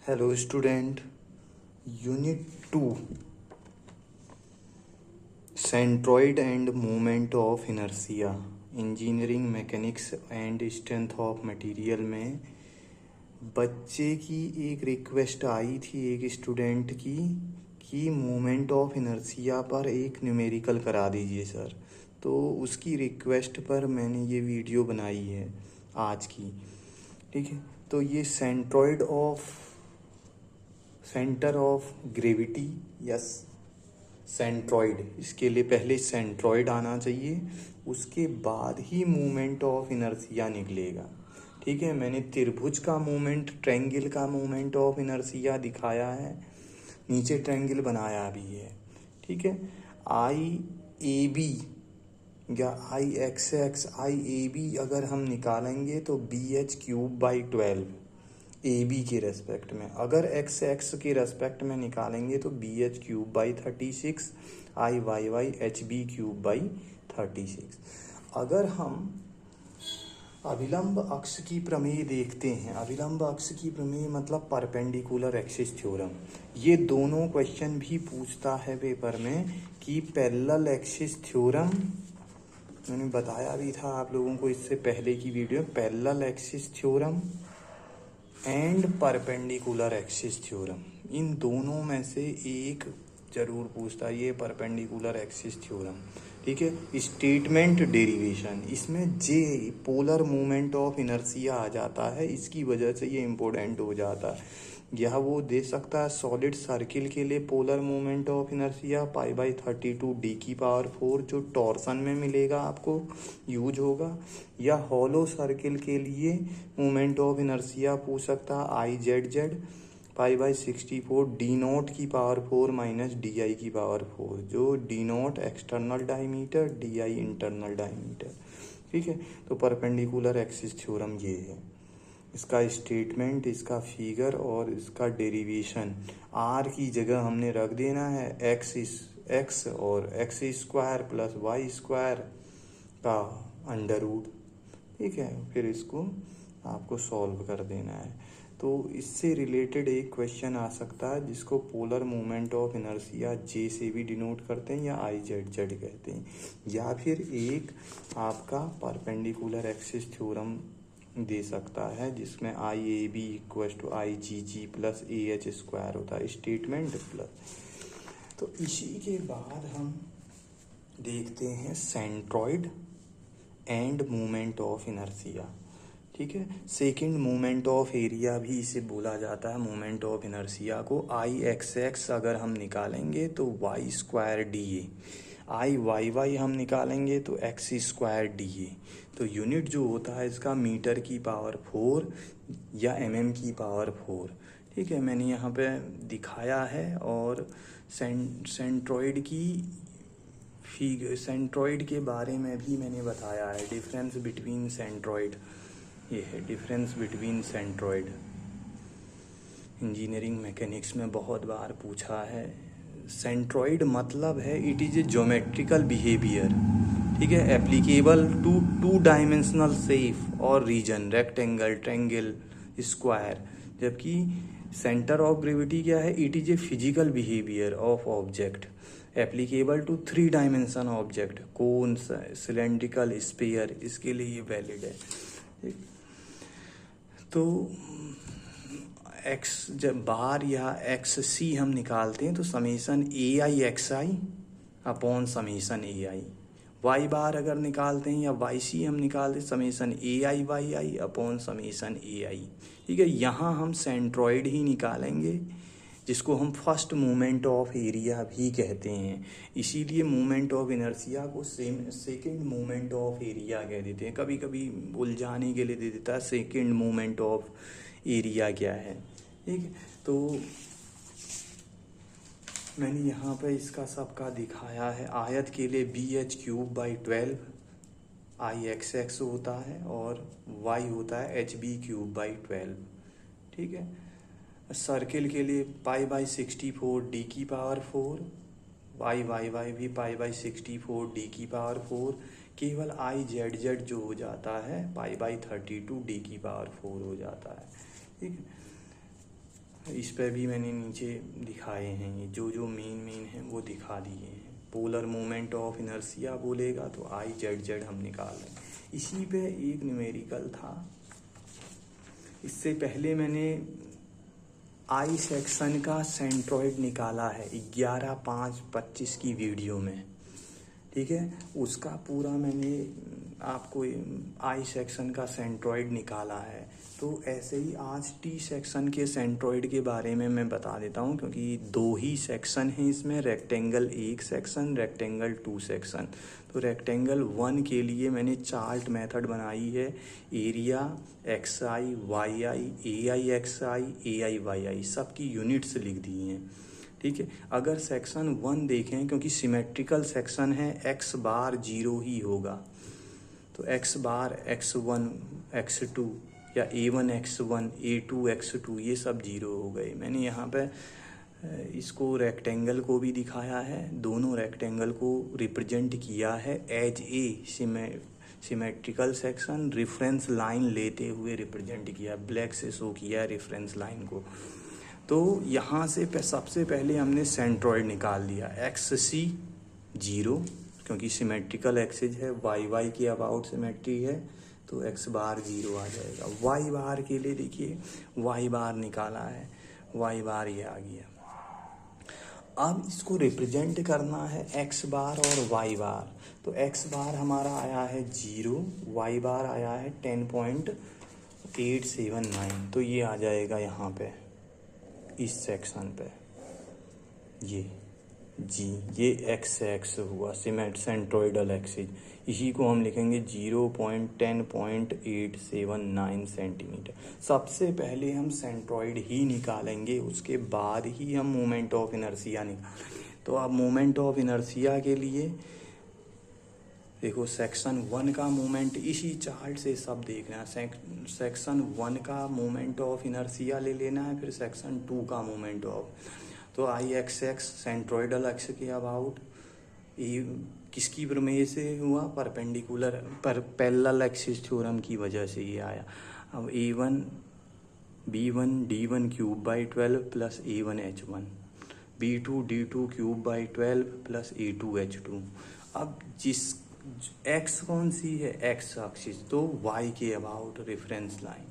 Hello student, Unit 2 Centroid and Moment of Inertia engineering mechanics and strength of material में बच्चे की एक request आई थी एक स्टूडेंट की कि मोमेंट ऑफ इनर्शिया पर एक न्यूमेरिकल करा दीजिए सर। तो उसकी रिक्वेस्ट पर मैंने ये वीडियो बनाई है आज की। ठीक है, तो ये centre of gravity, yes centroid, इसके लिए पहले सेंट्रॉइड आना चाहिए, उसके बाद ही मूवमेंट ऑफ इनर्शिया निकलेगा। ठीक है, मैंने त्रिभुज का मूवमेंट, ट्रायंगल का मूवमेंट ऑफ इनर्शिया दिखाया है, नीचे ट्रायंगल बनाया भी है। ठीक है, आई ए बी या I X X I A B अगर हम निकालेंगे तो B H cube by 12 A B के रेस्पेक्ट में, अगर एक्स एक्स के रेस्पेक्ट में निकालेंगे तो B H cube by 36 I Y Y H B cube by 36। अगर हम अभिलंब अक्ष की प्रमेय देखते हैं, अभिलंब अक्ष की प्रमेय मतलब परपेंडिकुलर एक्सिस थ्योरम, ये दोनों क्वेश्चन भी पूछता है पेपर में कि पैरेलल एक्सिस थ्योरम, मैंने बताया भी था आप लोगों को इससे पहले की video, parallel axis theorem and perpendicular axis theorem, इन दोनों में से एक जरूर पूछता है, ये परपेंडिकुलर एक्सिस थ्योरम। ठीक है, स्टेटमेंट डेरिवेशन, इसमें जे पोलर मूवमेंट ऑफ इनर्शिया आ जाता है, इसकी वजह से ये इम्पोर्टेंट हो जाता है। यह वो दे सकता है सॉलिड सर्किल के लिए polar movement of inertia pi by 32 D की पावर 4 जो टॉर्सन में मिलेगा आपको यूज होगा, या हॉलो सर्किल के लिए मूवमेंट ऑफ इनर्शिया पूछ सकता है I Z Z pi by 64 D naught की पावर 4 माइनस डी आई की पावर 4, जो D naught external diameter, D I internal diameter. ठीक है, तो परपेंडिकुलर एक्सिस थ्योरम ये है, इसका स्टेटमेंट, इसका फिगर और इसका डेरिवेशन। आर की जगह हमने रख देना है एक्स और X square plus Y square का अंडर रूट। ठीक है, फिर इसको आपको सॉल्व कर देना है। तो इससे रिलेटेड एक क्वेश्चन आ सकता है जिसको पोलर मूवमेंट ऑफ इनर्शिया जे से भी डिनोट करते हैं या आई जेड जेड कहते हैं, या फिर एक आपका परपेंडिकुलर एक्सिस थ्योरम दे सकता है जिसमें I A B equal to I G G plus A H square होता है, स्टेटमेंट प्लस। तो इसी के बाद हम देखते हैं centroid and movement of inertia. ठीक है, सेकंड मूवमेंट ऑफ एरिया भी इसे बोला जाता है, मूवमेंट ऑफ इनर्शिया को। आई एक्स एक्स अगर हम निकालेंगे तो Y square D A, I Y Y हम निकालेंगे तो एक्स स्क्वायर डी ए। तो यूनिट जो होता है इसका मीटर की पावर 4 या एमएम की पावर 4। ठीक है, मैंने यहाँ पे दिखाया है, और सेंट्रॉइड के बारे में भी मैंने बताया है, डिफरेंस बिटवीन सेंट्रॉइड, ये है difference between centroid, engineering mechanics में बहुत बार पूछा है। सेंट्रॉइड मतलब है it is a geometrical behaviour, ठीक है, applicable to two dimensional shape और रीजन, रेक्टेंगल, ट्रायंगल, स्क्वायर। जबकि सेंटर ऑफ ग्रेविटी क्या है, it is a physical behaviour of object applicable to 3 dimension object, cone, cylindrical, sphere, इसके लिए ये valid है। तो एक्स जब बार या एक्स सी हम निकालते हैं तो summation A I X I upon summation A I, Y bar अगर निकालते हैं या वाई सी हम निकालते हैं summation A I Y I upon summation A I. ठीक है, यहाँ हम सेंट्रॉइड ही निकालेंगे जिसको हम फर्स्ट मूवमेंट ऑफ एरिया भी कहते हैं, इसीलिए मूवमेंट ऑफ इनर्शिया को सेकंड मूवमेंट ऑफ एरिया कह देते हैं। कभी कभी उलझाने के लिए दे देता है सेकंड मूवमेंट ऑफ एरिया क्या है। ठीक है, तो मैंने यहाँ पे इसका सबका दिखाया है। आयत के लिए B H cube by 12 I X X होता है और वाई होता है एच बी क्यूब बाई 12। ठीक है, सर्किल के लिए पाई बाई 64 डी की पावर 4, वाई वाई वाई भी पाई बाई 64 डी की पावर 4, केवल आई जेड जेड जो हो जाता है पाई बाई 32 डी की पावर 4 हो जाता है। ठीक है, इस पर भी मैंने नीचे दिखाए हैं, ये जो जो मेन है वो दिखा दिए हैं। पोलर मोमेंट ऑफ इनर्शिया बोलेगा तो आई जेड जेड हम निकाल रहे हैं। इसी पे एक न्यूमेरिकल था, इससे पहले मैंने आई सेक्शन का सेंट्रॉइड निकाला है 11/5/25 की वीडियो में, ठीक है। उसका पूरा मैंने आपको आई सेक्शन का सेंट्रॉइड निकाला है। तो ऐसे ही आज टी सेक्शन के सेंट्रॉइड के बारे में मैं बता देता हूँ, क्योंकि दो ही सेक्शन हैं इसमें, रेक्टेंगल 1 सेक्शन, रेक्टेंगल 2 सेक्शन। तो रेक्टेंगल 1 के लिए मैंने चार्ट मेथड बनाई है, area x I Y I, A I X I, A I Y आई, सबकी यूनिट्स लिख दी हैं, ठीक है। अगर सेक्शन 1 देखें, क्योंकि सिमेट्रिकल सेक्शन है, एक्स बार 0 ही होगा, तो एक्स बार x1 x2 या a1 x1 a2 x2 ये सब 0 हो गए। मैंने यहाँ पे इसको रेक्टेंगल को भी दिखाया है, दोनों रेक्टेंगल को रिप्रेजेंट किया है as a symmetrical section, reference line लेते हुए रिप्रेजेंट किया, ब्लैक से शो किया रेफरेंस लाइन को। तो यहाँ से सबसे पहले हमने सेंट्रॉइड निकाल लिया, एक्स सी 0, क्योंकि सिमेट्रिकल एक्सिस है, वाई वाई की अबाउट सिमेट्री है, तो एक्स बार 0 आ जाएगा। वाई बार के लिए देखिए, वाई बार निकाला है, वाई बार ये आ गया। अब इसको रिप्रेजेंट करना है एक्स बार और वाई बार, तो एक्स बार हमारा आया है 0, वाई बार आया है 10.879, तो ये आ जाएगा यहाँ पे इस सेक्शन पे, ये जी, ये एक्स एक्स हुआ सेंट्रोइडल एक्सिस, इसी को हम लिखेंगे 0.10.879 सेंटीमीटर। सबसे पहले हम सेंट्रोइड ही निकालेंगे, उसके बाद ही हम मोमेंट ऑफ इनर्शिया निकालेंगे। तो अब मोमेंट ऑफ इनर्शिया के लिए देखो, सेक्शन 1 का मोमेंट इसी चार्ट से सब देखना है, सेक्शन 1 का मोमेंट ऑफ इनर्शिया ले लेना है, फिर सेक्शन 2 का मोमेंट ऑफ। तो आई एक्स एक्स सेंट्रोइडल एक्स के अबाउट, ये किसकी प्रमेय से हुआ, परपेंडिकुलर पैरेलल एक्सिस थ्योरम की वजह से ये आया। अब A1 B1 D1 cube by 12 plus A1 H1, B2 D2 cube by 12 plus A2 H2। अब जिस एक्स कौन सी है, एक्स एक्सिस, तो वाई के about reference line,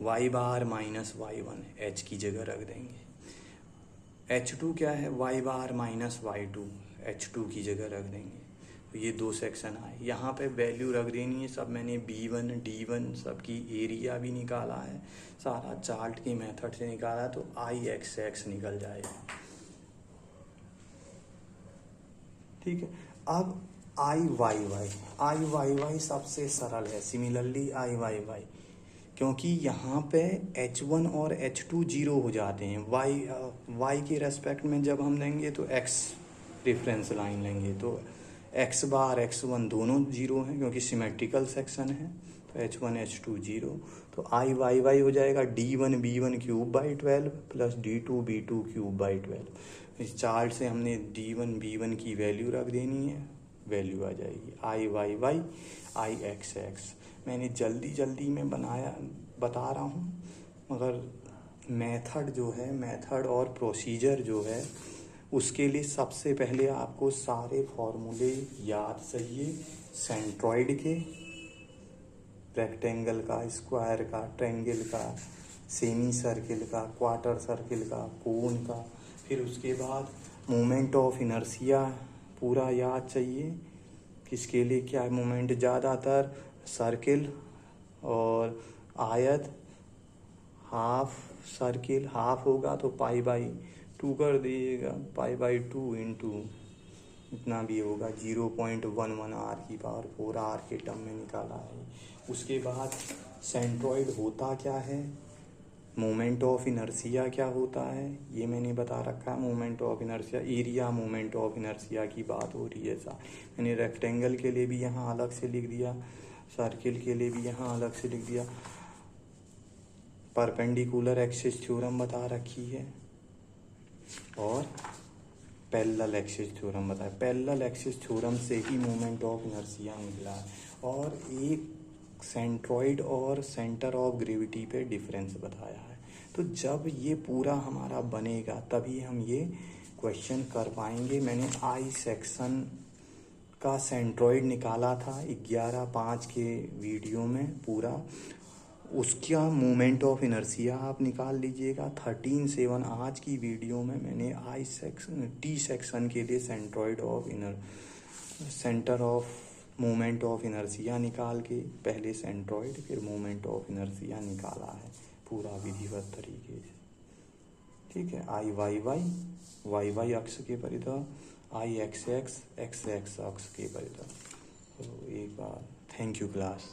Y bar minus y1 H की जगह रख देंगे। H2 क्या है, Y bar minus y2 H2 की जगह रख देंगे। तो ये दो सेक्शन आए, यहाँ पे वैल्यू रख देनी है सब। मैंने B1 D1 सबकी एरिया भी निकाला है, सारा चार्ट के मेथड से निकाला, तो आई एक्स एक्स निकल जाएगा, ठीक है। अब आई वाई वाई सबसे सरल है, सिमिलरली आई वाई वाई, क्योंकि यहाँ पे H1 और H2 0 हो जाते हैं, वाई के रेस्पेक्ट में जब हम लेंगे तो x रेफरेंस लाइन लेंगे, तो x बार x1 दोनों 0 हैं, क्योंकि सिमेट्रिकल सेक्शन है, तो H1 H2 0, तो आई वाई वाई हो जाएगा D1 B1 cube by 12 plus D2 B2 cube by 12। इस चार्ट से हमने D1 B1 की वैल्यू रख देनी है, वैल्यू आ जाएगी आई वाई वाई आई एक्स एक्स। मैंने जल्दी में बता रहा हूँ, मगर मेथड जो है, मेथड और प्रोसीजर जो है, उसके लिए सबसे पहले आपको सारे फॉर्मूले याद चाहिए, सेंट्रॉइड के, रेक्टेंगल का, स्क्वायर का, ट्रायंगल का, सेमी सर्किल का, क्वार्टर सर्किल का, कोन का। फिर उसके बाद मोमेंट ऑफ इनर्शिया पूरा याद चाहिए, किसके लिए क्या मोमेंट, ज़्यादातर सर्किल और आयत, हाफ सर्किल, हाफ होगा तो पाई बाई 2 कर दीजिएगा, पाई बाई 2 इंटू इतना भी होगा 0.11 आर की पावर 4 आर के टर्म में निकाला है। उसके बाद सेंट्रॉइड होता क्या है, मोमेंट ऑफ इनर्शिया क्या होता है, ये मैंने बता रखा है। Moment of inertia, area moment of inertia की बात हो रही है सा, मैंने रेक्टेंगल के लिए भी यहाँ अलग से लिख दिया, सर्किल के लिए भी यहाँ अलग से लिख दिया, परपेंडिकुलर एक्सिस थ्योरम बता रखी है, और पैरेलल एक्सिस थ्योरम बताया। पैरेलल एक्सिस थ्योरम से ही मोमेंट ऑफ इनर्शिया निकला है। और एक सेंट्रॉइड और सेंटर ऑफ ग्रेविटी पे डिफरेंस बताया है। तो जब ये पूरा हमारा बनेगा तभी हम ये क्वेश्चन कर पाएंगे। मैंने आई सेक्शन का सेंट्रॉइड निकाला था 11/5 के वीडियो में पूरा, उसका मोमेंट ऑफ इनर्शिया आप निकाल लीजिएगा। 13/7 आज की वीडियो में मैंने आई सेक्शन टी सेक्शन के लिए centre of moment of inertia निकाल के पहले सेंट्रॉइड फिर मोमेंट ऑफ इनर्शिया निकाला है पूरा विधिवत तरीके से। ठीक है, आई वाई वाई अक्ष के परितः, आई एक्स एक्स अक्ष के परितः। तो एक बार थैंक यू क्लास।